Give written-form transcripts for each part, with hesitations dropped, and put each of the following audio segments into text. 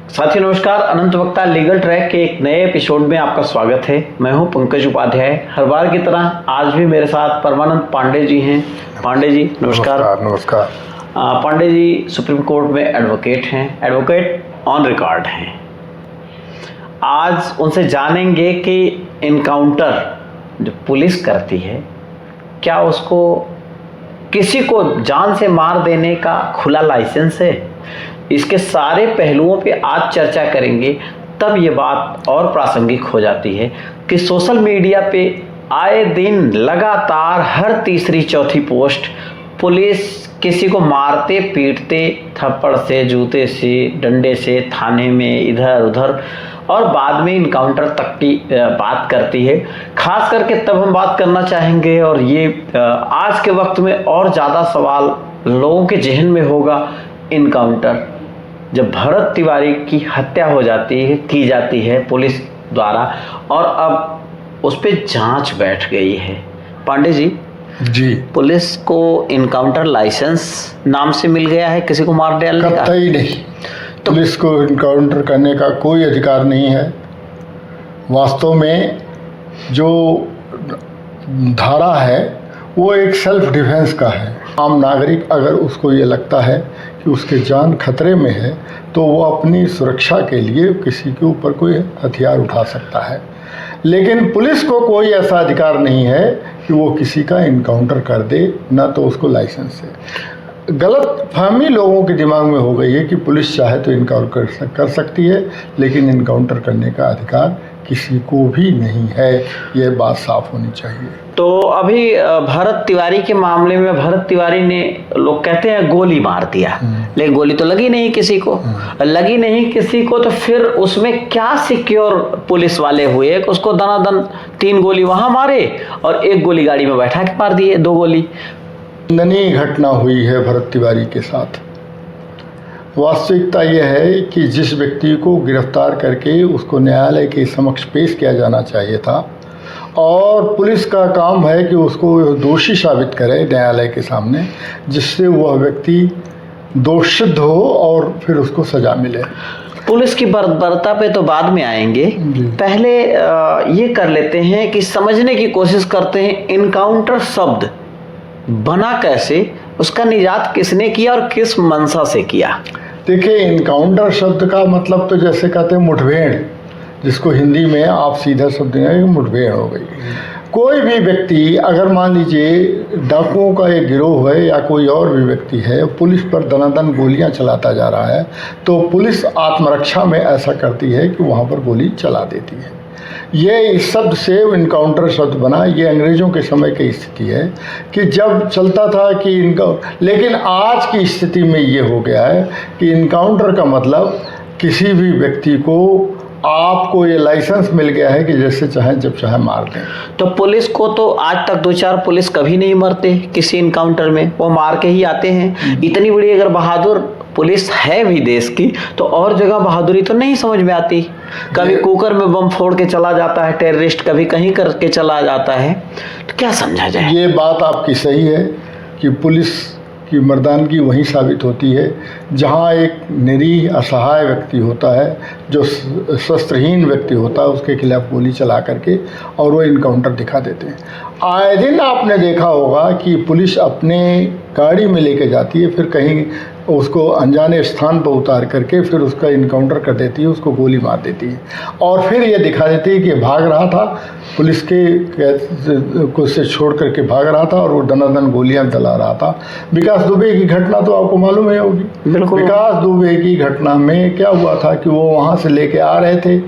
साथियों नमस्कार। अनंत वक्ता लीगल ट्रैक के एक नए एपिसोड में आपका स्वागत है। मैं हूं पंकज उपाध्याय। हर बार की तरह आज भी मेरे साथ परमानंद पांडे जी हैं। पांडे जी नमस्कार। नमस्कार। पांडे जी सुप्रीम कोर्ट में एडवोकेट हैं, एडवोकेट ऑन रिकॉर्ड हैं। आज उनसे जानेंगे कि इनकाउंटर जो पुलिस करती है, क्या उसको किसी को जान से मार देने का खुला लाइसेंस है? इसके सारे पहलुओं पे आज चर्चा करेंगे। तब ये बात और प्रासंगिक हो जाती है कि सोशल मीडिया पे आए दिन लगातार हर तीसरी चौथी पोस्ट पुलिस किसी को मारते पीटते, थप्पड़ से, जूते से, डंडे से, थाने में इधर उधर और बाद में इनकाउंटर तक की बात करती है। खास करके तब हम बात करना चाहेंगे और ये आज के वक्त में और ज़्यादा सवाल लोगों के जहन में होगा, इनकाउंटर जब भरत तिवारी की हत्या हो जाती है, की जाती है पुलिस द्वारा, और अब उस पर जांच बैठ गई है। पांडे जी पुलिस को इनकाउंटर लाइसेंस नाम से मिल गया है किसी को मार डालने का? कतई नहीं। तो पुलिस को इनकाउंटर करने का कोई अधिकार नहीं है। वास्तव में जो धारा है वो एक सेल्फ डिफेंस का है। आम नागरिक अगर उसको ये लगता है कि उसके जान खतरे में है तो वो अपनी सुरक्षा के लिए किसी के ऊपर कोई हथियार उठा सकता है, लेकिन पुलिस को कोई ऐसा अधिकार नहीं है कि वो किसी का इनकाउंटर कर दे, ना तो उसको लाइसेंस है। गलत फहमी लोगों के दिमाग में हो गई है कि पुलिस चाहे तो इनकाउंटर कर सकती है, लेकिन इनकाउंटर करने का अधिकार किसी को भी नहीं है। ये बात साफ होनी चाहिए। तो अभी भरत तिवारी के मामले में भरत तिवारी ने, लोग कहते हैं गोली मार दिया, लेकिन गोली तो लगी नहीं किसी को। लगी नहीं किसी को तो फिर उसमें क्या सिक्योर पुलिस वाले हुए? उसको दनादन 3 गोली वहां मारे और 1 गोली गाड़ी में बैठा के मार दिए, 2 गोली। नई घटना हुई है भरत तिवारी के साथ। वास्तविकता यह है कि जिस व्यक्ति को गिरफ्तार करके उसको न्यायालय के समक्ष पेश किया जाना चाहिए था, और पुलिस का काम है कि उसको दोषी साबित करे न्यायालय के सामने, जिससे वह व्यक्ति दोषित हो और फिर उसको सजा मिले। पुलिस की बर्बरता पे तो बाद में आएंगे, पहले ये कर लेते हैं कि समझने की कोशिश करते हैं इनकाउंटर शब्द बना कैसे, उसका निजात किसने किया और किस मंशा से किया? देखिए, इनकाउंटर शब्द का मतलब तो जैसे कहते हैं मुठभेड़, जिसको हिंदी में आप सीधा शब्द देंगे मुठभेड़ हो गई। कोई भी व्यक्ति अगर मान लीजिए डाकुओं का एक गिरोह है या कोई और भी व्यक्ति है, पुलिस पर दनादन गोलियां चलाता जा रहा है, तो पुलिस आत्मरक्षा में ऐसा करती है कि वहां पर गोली चला देती है। ये इस शब्द से इनकाउंटर शब्द बना। ये अंग्रेज़ों के समय की स्थिति है कि जब चलता था कि लेकिन आज की स्थिति में ये हो गया है कि इनकाउंटर का मतलब किसी भी व्यक्ति को, आपको ये लाइसेंस मिल गया है कि जैसे चाहे जब चाहे मार दें। तो पुलिस को तो आज तक 2-4 पुलिस कभी नहीं मरते किसी इनकाउंटर में, वो मार के ही आते हैं। इतनी बड़ी अगर बहादुर पुलिस है भी देश की, तो और जगह बहादुरी तो नहीं समझ में आती। कभी कुकर में बम फोड़ के चला जाता है टेररिस्ट, कभी कहीं करके चला जाता है, तो क्या समझा जाए? ये बात आपकी सही है कि पुलिस की मर्दानगी वहीं साबित होती है जहाँ एक निरीह असहाय व्यक्ति होता है, जो शस्त्रहीन व्यक्ति होता है, उसके खिलाफ गोली चला करके और वो इनकाउंटर दिखा देते हैं। आए दिन आपने देखा होगा कि पुलिस अपने गाड़ी में लेके जाती है, फिर कहीं उसको अनजाने स्थान पर उतार करके फिर उसका इनकाउंटर कर देती है, उसको गोली मार देती है, और फिर ये दिखा देती है कि भाग रहा था, पुलिस के को से छोड़ करके भाग रहा था और वो दनादन गोलियां चला रहा था। विकास दुबे की घटना तो आपको मालूम ही होगी। विकास दुबे की घटना में क्या हुआ था कि वो वहाँ से लेके आ रहे थे,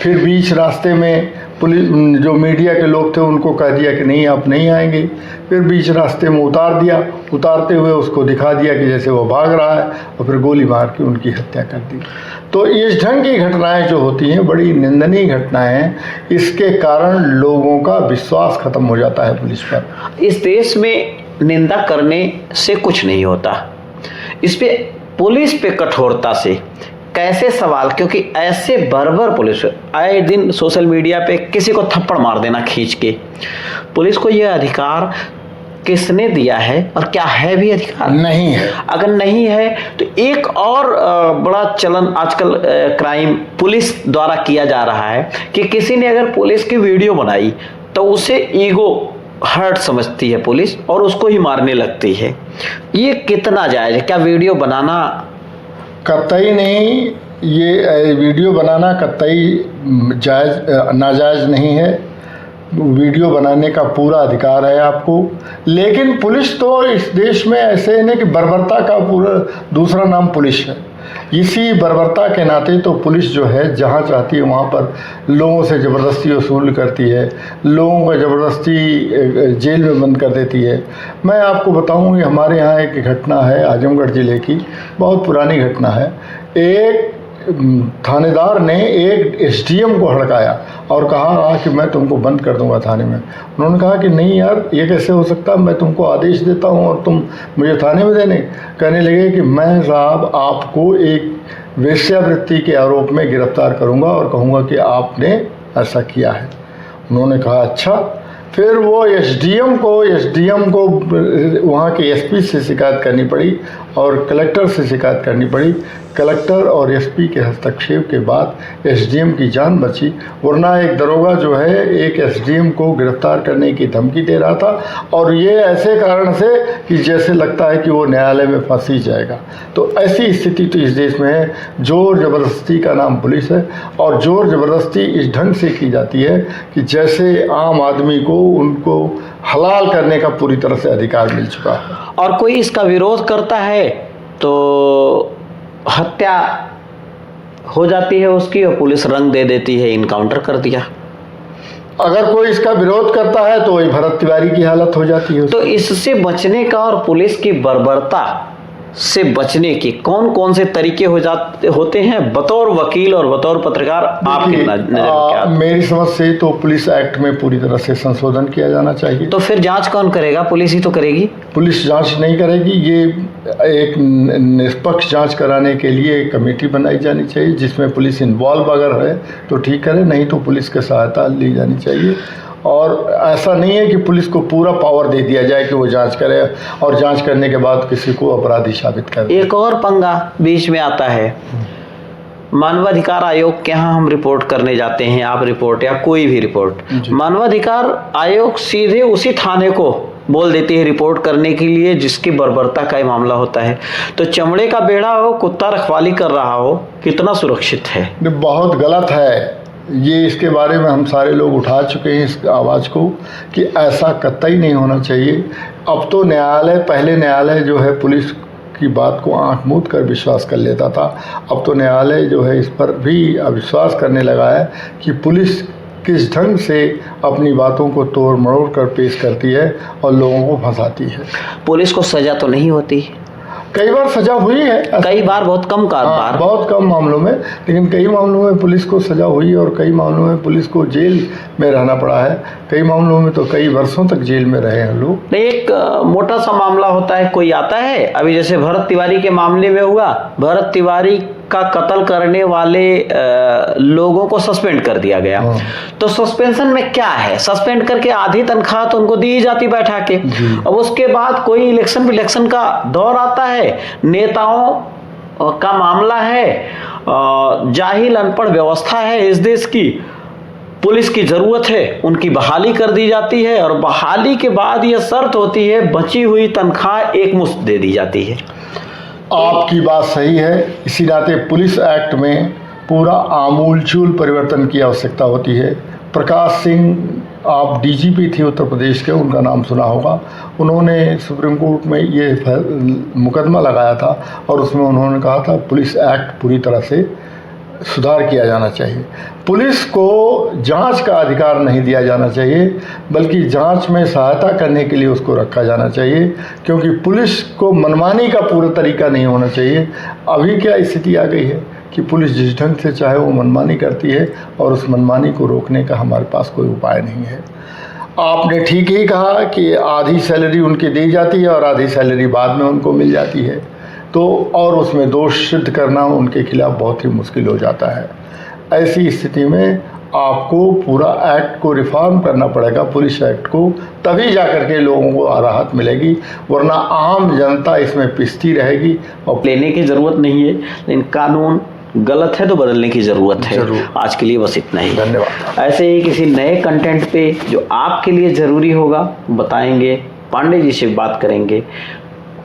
फिर बीच रास्ते में पुलिस, जो मीडिया के लोग थे, उनको कह दिया कि नहीं आप नहीं आएंगे। फिर बीच रास्ते में उतार दिया, उतारते हुए उसको दिखा दिया कि जैसे वो भाग रहा है, और फिर गोली मार के उनकी हत्या कर दी। तो इस ढंग की घटनाएं जो होती हैं बड़ी निंदनीय घटनाएं हैं। इसके कारण लोगों का विश्वास खत्म हो जाता है पुलिस पर। इस देश में निंदा करने से कुछ नहीं होता, इस पे पुलिस पे कठोरता से कैसे सवाल, क्योंकि ऐसे बर्बर पुलिस आए दिन सोशल मीडिया पे किसी को थप्पड़ मार देना खींच के। पुलिस को यह अधिकार किसने दिया है और क्या है भी अधिकार? नहीं है। अगर नहीं है तो एक और बड़ा चलन आजकल क्राइम पुलिस द्वारा किया जा रहा है कि किसी ने अगर पुलिस की वीडियो बनाई तो उसे ईगो हर्ट समझती है पुलिस और उसको ही मारने लगती है। ये कितना जायज है? क्या वीडियो बनाना कतई नहीं, ये वीडियो बनाना कतई नाजायज नहीं है। वीडियो बनाने का पूरा अधिकार है आपको, लेकिन पुलिस तो इस देश में ऐसे है ना कि बर्बरता का पूरा दूसरा नाम पुलिस है। इसी बर्बरता के नाते तो पुलिस जो है जहाँ चाहती है वहाँ पर लोगों से ज़बरदस्ती वसूल करती है, लोगों को ज़बरदस्ती जेल में बंद कर देती है। मैं आपको बताऊँ कि हमारे यहाँ एक घटना है आजमगढ़ ज़िले की, बहुत पुरानी घटना है। एक थानेदार ने एक एसडीएम को हड़काया और कहा कि मैं तुमको बंद कर दूंगा थाने में। उन्होंने कहा कि नहीं यार, ये कैसे हो सकता, मैं तुमको आदेश देता हूं और तुम मुझे थाने में देने। कहने लगे कि मैं साहब आपको एक वेश्यावृत्ति के आरोप में गिरफ्तार करूंगा और कहूंगा कि आपने ऐसा किया है। उन्होंने कहा अच्छा। फिर वो एसडीएम को वहाँ के एसपी से शिकायत करनी पड़ी और कलेक्टर से शिकायत करनी पड़ी। कलेक्टर और एसपी के हस्तक्षेप के बाद एसडीएम की जान बची, वरना एक दरोगा जो है एक एसडीएम को गिरफ्तार करने की धमकी दे रहा था, और ये ऐसे कारण से कि जैसे लगता है कि वो न्यायालय में फंस ही जाएगा। तो ऐसी स्थिति तो इस देश में है। जोर ज़बरदस्ती का नाम पुलिस है, और जोर ज़बरदस्ती इस ढंग से की जाती है कि जैसे आम आदमी को उनको हलाल करने का पूरी तरह से अधिकार मिल चुका है। और कोई इसका विरोध करता है तो हत्या हो जाती है उसकी और पुलिस रंग दे देती है, इनकाउंटर कर दिया। अगर कोई इसका विरोध करता है तो वही भरत तिवारी की हालत हो जाती है। तो इससे बचने का और पुलिस की बर्बरता से बचने के कौन कौन से तरीके होते हैं बतौर वकील और बतौर पत्रकार आपकी नजर में क्या? मेरी समझ से तो पुलिस एक्ट में पूरी तरह से संशोधन किया जाना चाहिए। तो फिर जांच कौन करेगा? पुलिस ही तो करेगी। पुलिस जांच नहीं करेगी, ये एक निष्पक्ष जांच कराने के लिए एक कमेटी बनाई जानी चाहिए जिसमें पुलिस इन्वॉल्व अगर है तो ठीक करे, नहीं तो पुलिस की सहायता ली जानी चाहिए। और ऐसा नहीं है कि पुलिस को पूरा पावर दे दिया जाए कि वो जांच करे और जांच करने के बाद किसी को अपराधी साबित करे। एक और पंगा बीच में आता है, मानवाधिकार आयोग के यहाँ हम रिपोर्ट करने जाते हैं, आप रिपोर्ट या कोई भी रिपोर्ट, मानवाधिकार आयोग सीधे उसी थाने को बोल देती है रिपोर्ट करने के लिए जिसकी बर्बरता का मामला होता है। तो चमड़े का बेड़ा हो, कुत्ता रखवाली कर रहा हो, कितना सुरक्षित है? बहुत गलत है ये। इसके बारे में हम सारे लोग उठा चुके हैं इस आवाज़ को कि ऐसा कतई नहीं होना चाहिए। अब तो न्यायालय, पहले न्यायालय जो है पुलिस की बात को आंख मूंद कर विश्वास कर लेता था, अब तो न्यायालय जो है इस पर भी अविश्वास करने लगा है कि पुलिस किस ढंग से अपनी बातों को तोड़ मरोड़ कर पेश करती है और लोगों को फंसाती है। पुलिस को सजा तो नहीं होती? कई बार सजा हुई है, कई बार, बहुत कम बार, बहुत कम मामलों में, लेकिन कई मामलों में पुलिस को सजा हुई है और कई मामलों में पुलिस को जेल में रहना पड़ा है। कई मामलों में तो कई वर्षों तक जेल में रहे हैं लोग। एक मोटा सा मामला होता है, कोई आता है अभी जैसे भरत तिवारी के मामले में हुआ, भरत तिवारी का कत्ल करने वाले लोगों को सस्पेंड कर दिया गया। तो सस्पेंशन में क्या है? सस्पेंड करके आधी तनख्वाह तो उनको दी जाती बैठा के। अब उसके बाद कोई इलेक्शन का दौर आता है, नेताओं का मामला है, जाहिल अनपढ़ व्यवस्था है इस देश की, पुलिस की जरूरत है, उनकी बहाली कर दी जाती है और बहाली के बाद यह शर्त होती है बची हुई तनख्वाह एक मुश्त दे दी जाती है। आपकी बात सही है। इसी नाते पुलिस एक्ट में पूरा आमूलचूल परिवर्तन की आवश्यकता होती है। प्रकाश सिंह आप डीजीपी थे उत्तर प्रदेश के, उनका नाम सुना होगा। उन्होंने सुप्रीम कोर्ट में ये मुकदमा लगाया था और उसमें उन्होंने कहा था पुलिस एक्ट पूरी तरह से सुधार किया जाना चाहिए। पुलिस को जांच का अधिकार नहीं दिया जाना चाहिए, बल्कि जांच में सहायता करने के लिए उसको रखा जाना चाहिए, क्योंकि पुलिस को मनमानी का पूरा तरीका नहीं होना चाहिए। अभी क्या स्थिति आ गई है कि पुलिस जिस ढंग से चाहे वो मनमानी करती है और उस मनमानी को रोकने का हमारे पास कोई उपाय नहीं है। आपने ठीक ही कहा कि आधी सैलरी उनकी दी जाती है और आधी सैलरी बाद में उनको मिल जाती है, तो और उसमें दोष सिद्ध करना उनके खिलाफ बहुत ही मुश्किल हो जाता है। ऐसी स्थिति में आपको पूरा एक्ट को रिफॉर्म करना पड़ेगा, पुलिस एक्ट को, तभी जा कर के लोगों को राहत मिलेगी, वरना आम जनता इसमें पिसती रहेगी। और लेने की ज़रूरत नहीं है, लेकिन कानून गलत है तो बदलने की ज़रूरत है। जरूर। आज के लिए बस इतना ही। धन्यवाद। ऐसे ही किसी नए कंटेंट पे जो आपके लिए ज़रूरी होगा बताएंगे, पांडे जी से बात करेंगे,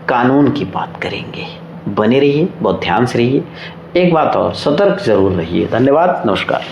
कानून की बात करेंगे। बने रहिए, बहुत ध्यान से रहिए। एक बात और, सतर्क जरूर रहिए। धन्यवाद, नमस्कार।